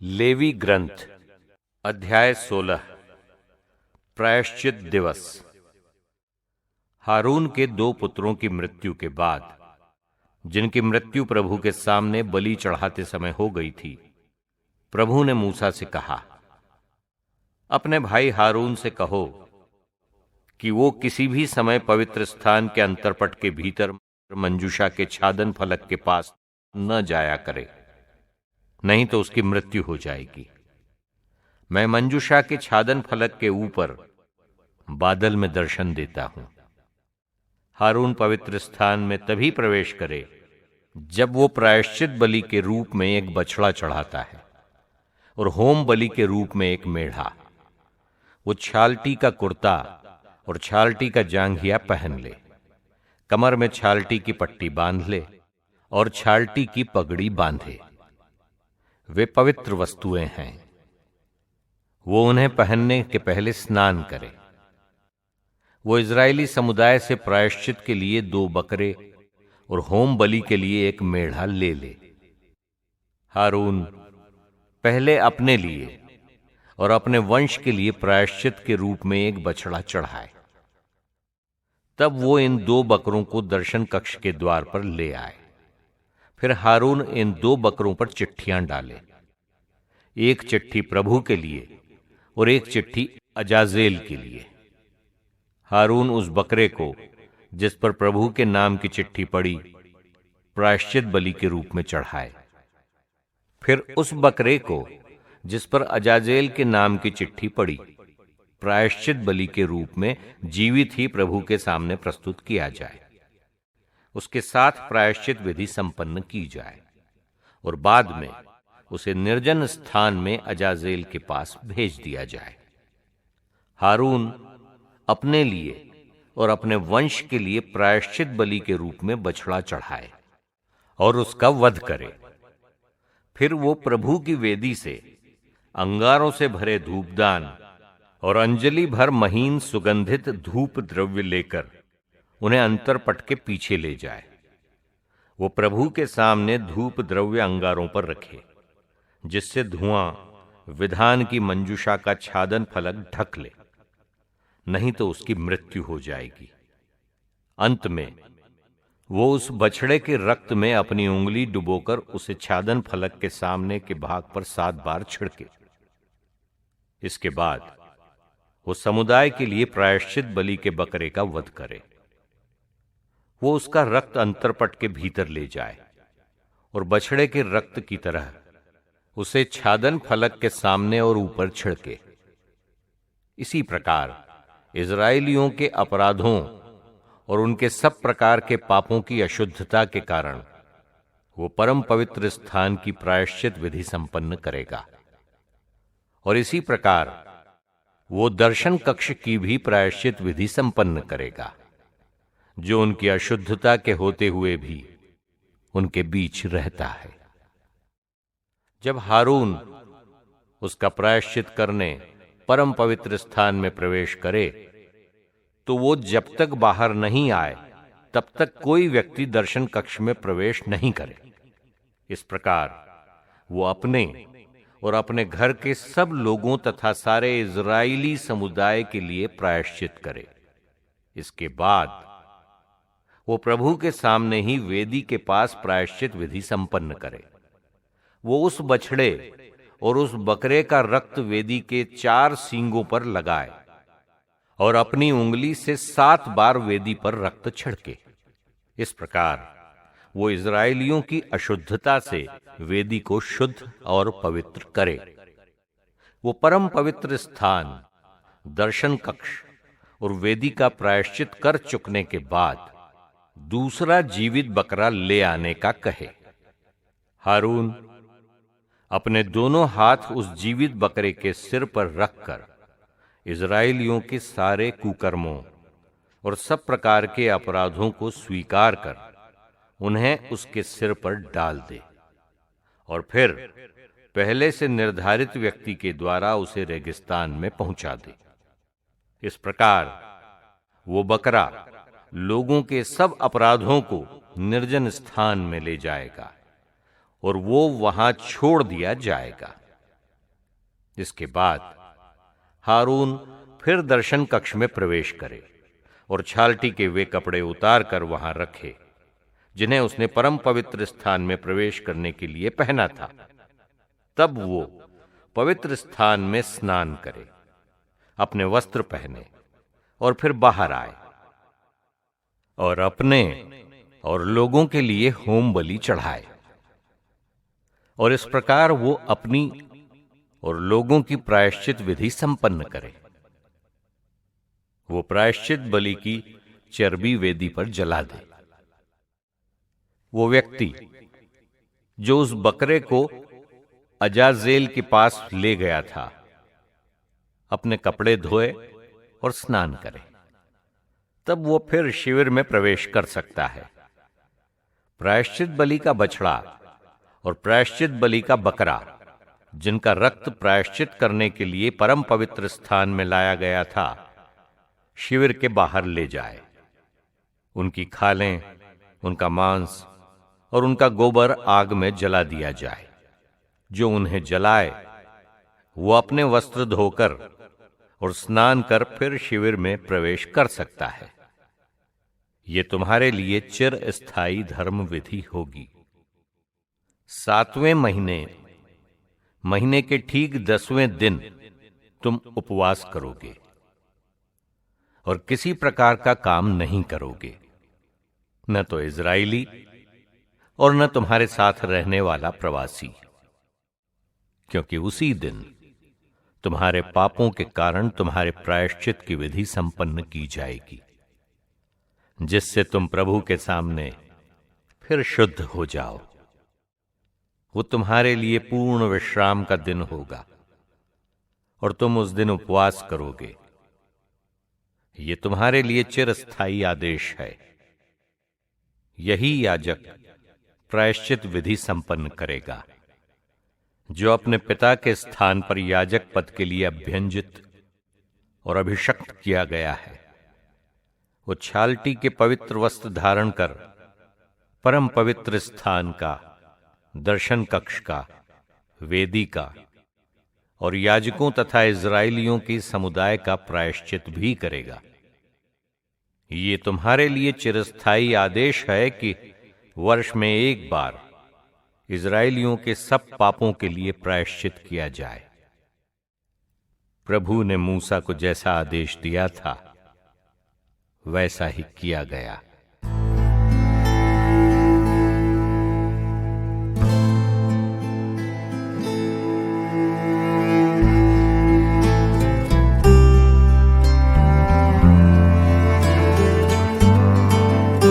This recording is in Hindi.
लेवी ग्रंथ अध्याय 16 प्रायश्चित दिवस। हारून के दो पुत्रों की मृत्यु के बाद, जिनकी मृत्यु प्रभु के सामने बलि चढ़ाते समय हो गई थी, प्रभु ने मूसा से कहा, अपने भाई हारून से कहो कि वो किसी भी समय पवित्र स्थान के अंतरपट के भीतर मंजूषा के छादन फलक के पास न जाया करे, नहीं तो उसकी मृत्यु हो जाएगी। मैं मंजूषा के छादन फलक के ऊपर बादल में दर्शन देता हूं। हारून पवित्र स्थान में तभी प्रवेश करे जब वो प्रायश्चित बलि के रूप में एक बछड़ा चढ़ाता है और होम बलि के रूप में एक मेढ़ा। वो छालटी का कुर्ता और छालटी का जांघिया पहन ले, कमर में छालटी की पट्टी बांध ले और छालटी की पगड़ी बांधे। वे पवित्र वस्तुएं हैं। वो उन्हें पहनने के पहले स्नान करे। वो इजरायली समुदाय से प्रायश्चित के लिए 2 बकरे और होम बलि के लिए एक मेढ़ा ले ले। हारून पहले अपने लिए और अपने वंश के लिए प्रायश्चित के रूप में एक बछड़ा चढ़ाए। तब वो इन 2 बकरों को दर्शन कक्ष के द्वार पर ले आए। फिर हारून इन 2 बकरों पर चिट्ठियां डाले, एक चिट्ठी प्रभु के लिए और एक चिट्ठी अजाजेल के लिए। हारून उस बकरे को, जिस पर प्रभु के नाम की चिट्ठी पड़ी, प्रायश्चित बलि के रूप में चढ़ाए। फिर उस बकरे को, जिस पर अजाजेल के नाम की चिट्ठी पड़ी, प्रायश्चित बलि के रूप में जीवित ही प्रभु के सामने प्रस्तुत किया जाए। उसके साथ प्रायश्चित विधि संपन्न की जाए और बाद में उसे निर्जन स्थान में अजाजेल के पास भेज दिया जाए। हारून अपने लिए और अपने वंश के लिए प्रायश्चित बलि के रूप में बछड़ा चढ़ाए और उसका वध करे। फिर वो प्रभु की वेदी से अंगारों से भरे धूपदान और अंजलि भर महीन सुगंधित धूप द्रव्य लेकर उन्हें अंतरपट के पीछे ले जाए। वो प्रभु के सामने धूप द्रव्य अंगारों पर रखे, जिससे धुआं विधान की मंजूषा का छादन फलक ढक ले, नहीं तो उसकी मृत्यु हो जाएगी। अंत में वो उस बछड़े के रक्त में अपनी उंगली डुबोकर उसे छादन फलक के सामने के भाग पर 7 बार छिड़के। इसके बाद वो समुदाय के लिए प्रायश्चित बलि के बकरे का वध करे। वो उसका रक्त अंतरपट के भीतर ले जाए और बछड़े के रक्त की तरह उसे छादन फलक के सामने और ऊपर छिड़के। इसी प्रकार इजरायलियों के अपराधों और उनके सब प्रकार के पापों की अशुद्धता के कारण वो परम पवित्र स्थान की प्रायश्चित विधि संपन्न करेगा। और इसी प्रकार वो दर्शन कक्ष की भी प्रायश्चित विधि संपन्न करेगा, जो उनकी अशुद्धता के होते हुए भी उनके बीच रहता है। जब हारून उसका प्रायश्चित करने परम पवित्र स्थान में प्रवेश करे, तो वो जब तक बाहर नहीं आए तब तक कोई व्यक्ति दर्शन कक्ष में प्रवेश नहीं करे। इस प्रकार वो अपने और अपने घर के सब लोगों तथा सारे इजरायली समुदाय के लिए प्रायश्चित करे। इसके बाद वो प्रभु के सामने ही वेदी के पास प्रायश्चित विधि संपन्न करे। वो उस बछड़े और उस बकरे का रक्त वेदी के 4 सींगों पर लगाए और अपनी उंगली से 7 बार वेदी पर रक्त छिड़के। इस प्रकार वो इजरायलियों की अशुद्धता से वेदी को शुद्ध और पवित्र करे। वो परम पवित्र स्थान, दर्शन कक्ष और वेदी का प्रायश्चित कर चुकने के बाद दूसरा जीवित बकरा ले आने का कहे। हारून अपने दोनों हाथ उस जीवित बकरे के सिर पर रखकर इजरायलियों के सारे कुकर्मों और सब प्रकार के अपराधों को स्वीकार कर उन्हें उसके सिर पर डाल दे और फिर पहले से निर्धारित व्यक्ति के द्वारा उसे रेगिस्तान में पहुंचा दे। इस प्रकार वो बकरा लोगों के सब अपराधों को निर्जन स्थान में ले जाएगा और वो वहां छोड़ दिया जाएगा। इसके बाद हारून फिर दर्शन कक्ष में प्रवेश करे और छालटी के वे कपड़े उतार कर वहां रखे जिन्हें उसने परम पवित्र स्थान में प्रवेश करने के लिए पहना था। तब वो पवित्र स्थान में स्नान करे, अपने वस्त्र पहने और फिर बाहर आए और अपने और लोगों के लिए होम बलि चढ़ाए। और इस प्रकार वो अपनी और लोगों की प्रायश्चित विधि संपन्न करे। वो प्रायश्चित बलि की चर्बी वेदी पर जला दे। वो व्यक्ति जो उस बकरे को अजाजेल के पास ले गया था, अपने कपड़े धोए और स्नान करे, तब वो फिर शिविर में प्रवेश कर सकता है। प्रायश्चित बलि का बछड़ा और प्रायश्चित बलि का बकरा, जिनका रक्त प्रायश्चित करने के लिए परम पवित्र स्थान में लाया गया था, शिविर के बाहर ले जाए। उनकी खालें, उनका मांस और उनका गोबर आग में जला दिया जाए। जो उन्हें जलाए वो अपने वस्त्र धोकर और स्नान कर फिर शिविर में प्रवेश कर सकता है। ये तुम्हारे लिए चिर स्थायी धर्म विधि होगी। 7वें महीने के ठीक 10वें दिन तुम उपवास करोगे और किसी प्रकार का काम नहीं करोगे, न तो इजराइली और न तुम्हारे साथ रहने वाला प्रवासी, क्योंकि उसी दिन तुम्हारे पापों के कारण तुम्हारे प्रायश्चित की विधि संपन्न की जाएगी, जिससे तुम प्रभु के सामने फिर शुद्ध हो जाओ। वो तुम्हारे लिए पूर्ण विश्राम का दिन होगा और तुम उस दिन उपवास करोगे। ये तुम्हारे लिए चिरस्थायी आदेश है। यही याजक प्रायश्चित विधि संपन्न करेगा, जो अपने पिता के स्थान पर याजक पद के लिए अभ्यंजित और अभिषक्त किया गया है। वो छालटी के पवित्र वस्त्र धारण कर परम पवित्र स्थान का, दर्शन कक्ष का, वेदी का और याजकों तथा इजराइलियों की समुदाय का प्रायश्चित भी करेगा। ये तुम्हारे लिए चिरस्थायी आदेश है कि वर्ष में एक बार इजराइलियों के सब पापों के लिए प्रायश्चित किया जाए। प्रभु ने मूसा को जैसा आदेश दिया था वैसा ही किया गया।